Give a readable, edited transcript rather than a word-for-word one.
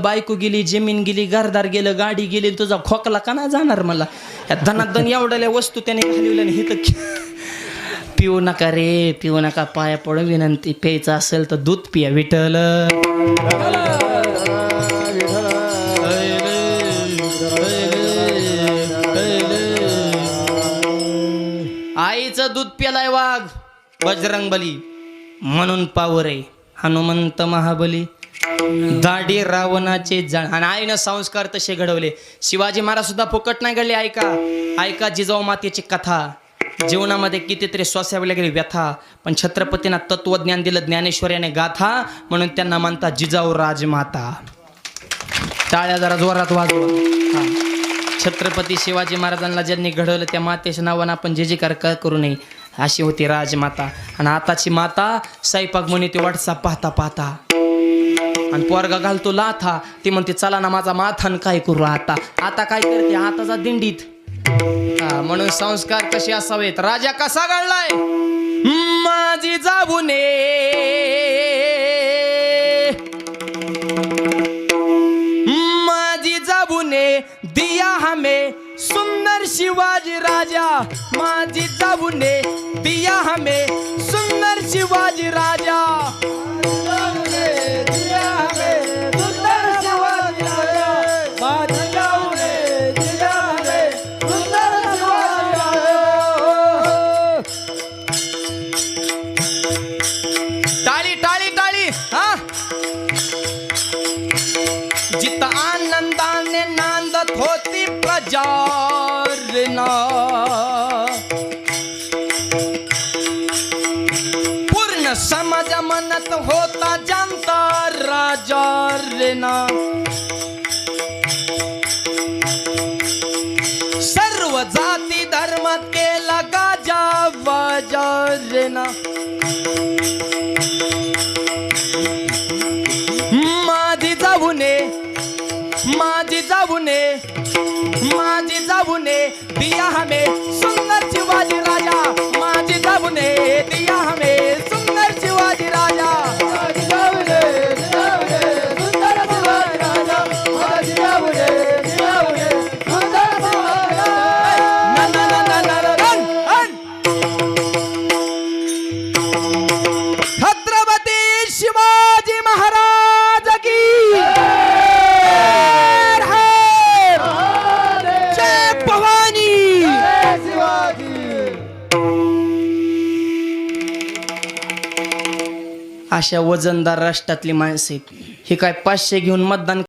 बायको गेली, जमीन गेली, घरदार गेलं, गाडी गेली, तुझा खोकला का नाही जाणार मला? या धनाधन एवढ्या वस्तू त्याने घालवल्या हे तर पिऊ नका रे, पिऊ नका, पाया पडून विनंती. प्यायचं असेल तर दूध पिया. विठ्ठल आईचं दूध प्यालाय वाघ बजरंगबली म्हणून पावर आहे. हनुमंत महाबली दाढी रावणाचे जाळ. आणि आईनं संस्कार तसे घडवले. शिवाजी महाराज सुद्धा फुकट नाही घडले. ऐका जिजाऊ मातेची कथा. जीवनामध्ये कितीतरी स्वासावल्या गेली व्यथा, पण छत्रपतींना तत्वज्ञान दिलं ज्ञानेश्वर्याने गाथा, म्हणून त्यांना म्हणतात जिजाऊ राजमाता. टाळ्या जरा जोरात वाजवा. छत्रपती शिवाजी महाराजांना ज्यांनी घडवलं त्या मातेच्या नावानं आपण जे का करू नये, अशी होती राजमाता. आणि आताची माता स्वयंपाक म्हणे ते व्हॉट्सअप पाहता पाहता आणि पोरगा घालतो लाथा. ती म्हणते चला ना माझा माथान काय करू आता. आता काय करते, आताचा दिंडीत. म्हणून संस्कार कसे असावेत. राजा कसा घडलाय. माझी जाबुने माझी जाबुने दिया हमें सुंदर शिवाजी राजा. माझी जाबुने दिया हमें सुंदर शिवाजी राजा. टाळी टाळी टाळी. हा, जित आनंदाने नांदत होती प्रजा रे, पूर्ण समाज म्हणत होता जनता राजा रे ना. सर्व जाती धर्म केला गाजा बाजा रे ना. माझी जाबुने दिया हमें सुंदर शिवाजी राजा. माझी जाबुने दिया हमें सुंदर शिवाजी राजा. माझी जाबुने सुंदर शिवाजी राजा. माझी जाबुने सुंदर शिवाजी राजा. छत्रपती शिवाजी महाराज की अशा वजनदार राष्ट्रातली माणसे. हे काय 500 घेऊन मतदान